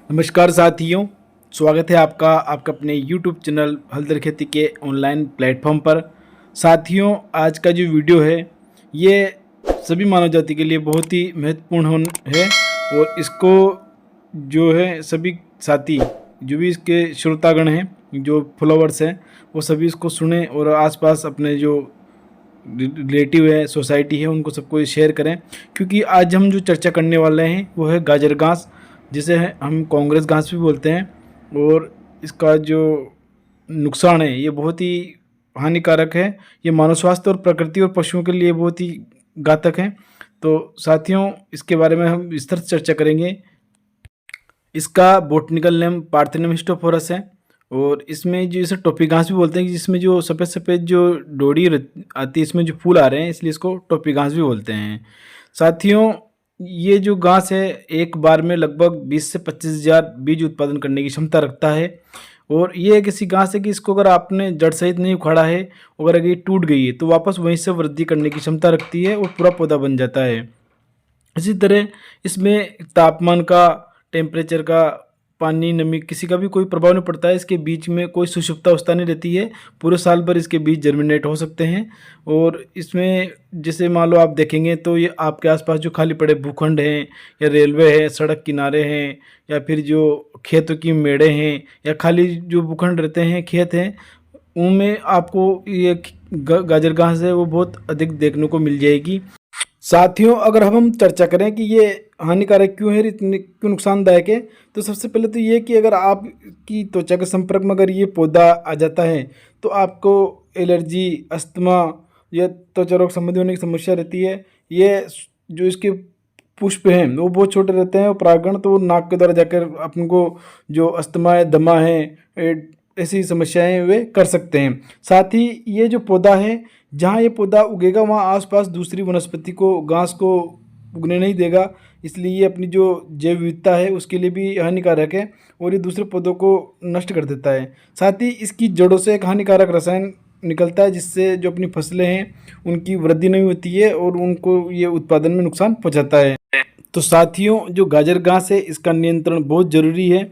नमस्कार साथियों, स्वागत है आपका अपने यूट्यूब चैनल हलदर खेती के ऑनलाइन प्लेटफॉर्म पर। साथियों, आज का जो वीडियो है ये सभी मानव जाति के लिए बहुत ही महत्वपूर्ण है और इसको जो है सभी साथी जो भी इसके श्रोतागण हैं, जो फॉलोवर्स हैं, वो सभी इसको सुने और आसपास अपने जो रिलेटिव है, सोसाइटी है, उनको सबको शेयर करें। क्योंकि आज हम जो चर्चा करने वाले हैं वो है गाजर घास, जिसे हम कांग्रेस घास भी बोलते हैं। और इसका जो नुकसान है ये बहुत ही हानिकारक है। ये मानव स्वास्थ्य और प्रकृति और पशुओं के लिए बहुत ही घातक है। तो साथियों, इसके बारे में हम विस्तृत चर्चा करेंगे। इसका बॉटनिकल नेम पार्थेनम हिस्टोफोरस है और इसमें जो इसे टोपी घास भी बोलते हैं, जिसमें जो सफ़ेद सफ़ेद जो डोरी आती है, इसमें जो फूल आ रहे हैं, इसलिए इसको टोपी घास भी बोलते हैं। साथियों, ये जो घास है एक बार में लगभग 20 से 25,000 बीज उत्पादन करने की क्षमता रखता है। और ये एक ऐसी घास है कि इसको अगर आपने जड़ सहित नहीं उखाड़ा है, अगर ये टूट गई है तो वापस वहीं से वृद्धि करने की क्षमता रखती है और पूरा पौधा बन जाता है। इसी तरह इसमें तापमान का, टेम्परेचर का, पानी, नमी, किसी का भी कोई प्रभाव नहीं पड़ता है। इसके बीच में कोई सुषुप्त अवस्था नहीं रहती है। पूरे साल भर इसके बीज जर्मिनेट हो सकते हैं। और इसमें जैसे मान लो आप देखेंगे तो ये आपके आसपास जो खाली पड़े भूखंड हैं या रेलवे है, सड़क किनारे हैं, या फिर जो खेतों की मेड़े हैं या खाली जो भूखंड रहते हैं, खेत हैं, उनमें आपको ये गाजर घास है वो बहुत अधिक देखने को मिल जाएगी। साथियों, अगर हम चर्चा करें कि ये हानिकारक क्यों है, इतने क्यों नुकसानदायक है, तो सबसे पहले तो ये कि अगर आपकी त्वचा के संपर्क में अगर ये पौधा आ जाता है तो आपको एलर्जी, अस्थमा या त्वचा रोग संबंधी होने की समस्या रहती है। ये जो इसके पुष्प हैं वो बहुत छोटे रहते हैं और परागण तो वो नाक के द्वारा जाकर अपन को जो अस्थमा है, दमा है, ऐसी समस्याएं वे कर सकते हैं। साथ ही ये जो पौधा है, जहाँ ये पौधा उगेगा वहाँ आसपास दूसरी वनस्पति को, घास को उगने नहीं देगा। इसलिए ये अपनी जो जैव विविधता है उसके लिए भी हानिकारक है और ये दूसरे पौधों को नष्ट कर देता है। साथ ही इसकी जड़ों से एक हानिकारक रसायन निकलता है, जिससे जो अपनी फसलें हैं उनकी वृद्धि नहीं होती है और उनको ये उत्पादन में नुकसान पहुंचाता है। तो साथियों, जो गाजर घास है इसका नियंत्रण बहुत ज़रूरी है,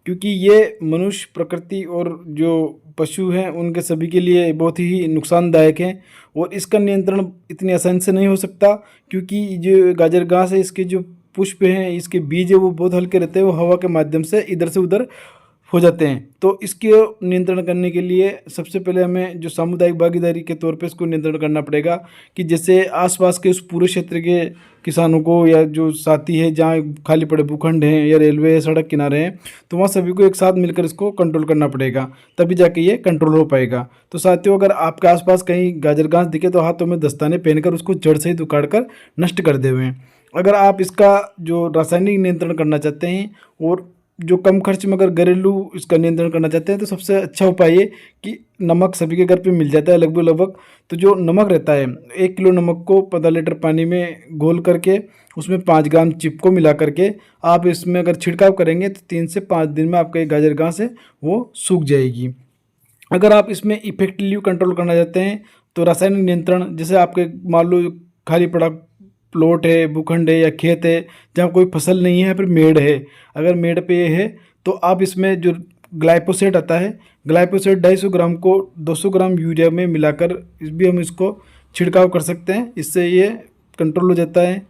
क्योंकि ये मनुष्य, प्रकृति और जो पशु हैं उनके सभी के लिए बहुत ही नुकसानदायक है। और इसका नियंत्रण इतनी आसानी से नहीं हो सकता, क्योंकि जो गाजर घास है इसके जो पुष्प हैं, इसके बीज है वो बहुत हल्के रहते हैं, वो हवा के माध्यम से इधर से उधर हो जाते हैं। तो इसके नियंत्रण करने के लिए सबसे पहले हमें जो सामुदायिक भागीदारी के तौर पे इसको नियंत्रण करना पड़ेगा, कि जैसे आसपास के उस पूरे क्षेत्र के किसानों को या जो साथी है, जहाँ खाली पड़े भूखंड हैं या रेलवे सड़क किनारे हैं, तो वहाँ सभी को एक साथ मिलकर इसको कंट्रोल करना पड़ेगा, तभी जाके ये कंट्रोल हो पाएगा। तो साथियों, अगर आपके आसपास कहीं गाजर घास दिखे तो हाथों में दस्ताने पहनकर उसको जड़ सहित उखाड़ कर नष्ट कर देवें। अगर आप इसका जो रासायनिक नियंत्रण करना चाहते हैं और जो कम खर्च में अगर घरेलू इसका नियंत्रण करना चाहते हैं, तो सबसे अच्छा उपाय ये कि नमक सभी के घर पे मिल जाता है लगभग लगभग। तो जो नमक रहता है, 1 किलो नमक को 15 लीटर पानी में घोल करके उसमें 5 ग्राम चिपको मिला करके आप इसमें अगर छिड़काव करेंगे तो 3 से 5 दिन में आपका गाजर घास है वो सूख जाएगी। अगर आप इसमें इफेक्टिवली कंट्रोल करना चाहते हैं तो रासायनिक नियंत्रण, जैसे आपके मान लो खाली पड़ा प्लॉट है, भूखंड है या खेत है जहाँ कोई फसल नहीं है, फिर मेड़ है, अगर मेड़ पे ये है तो आप इसमें जो ग्लाइफोसेट आता है, ग्लाइफोसेट 250 ग्राम को 200 ग्राम यूरिया में मिलाकर इस भी हम इसको छिड़काव कर सकते हैं। इससे ये कंट्रोल हो जाता है।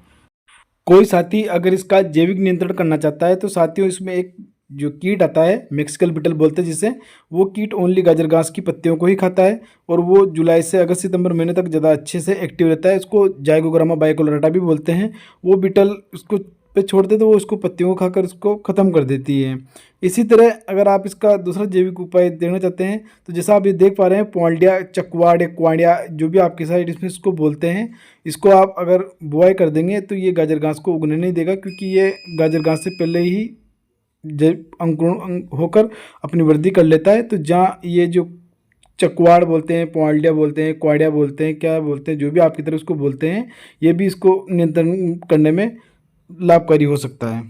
कोई साथी अगर इसका जैविक नियंत्रण करना चाहता है तो साथियों, इसमें एक जो कीट आता है, मैक्सिकल बीटल बोलते हैं जिसे, वो कीट ओनली गाजर घास की पत्तियों को ही खाता है और वो जुलाई से अगस्त सितंबर महीने तक ज़्यादा अच्छे से एक्टिव रहता है। इसको जाइगोग्रामा बाइकोलरेटा भी बोलते हैं। वो बीटल उसको पे छोड़ते तो वो उसको पत्तियों को खाकर उसको ख़त्म कर देती है। इसी तरह अगर आप इसका दूसरा जैविक उपाय देना चाहते हैं तो जैसा आप ये देख पा रहे हैं, पोल्डिया, चकवाड़ या क्वाडिया, जो भी आपकी साइड इसमें इसको बोलते हैं, इसको आप अगर बुआई कर देंगे तो ये गाजर घास को उगने नहीं देगा, क्योंकि ये गाजर घास से पहले ही जब अंकुरण होकर अपनी वृद्धि कर लेता है। तो जहाँ ये जो चकवाड़ बोलते हैं, पोल्डिया बोलते हैं, क्वाडिया बोलते हैं, क्या बोलते हैं, जो भी आपकी तरफ उसको बोलते हैं, ये भी इसको नियंत्रण करने में लाभकारी हो सकता है।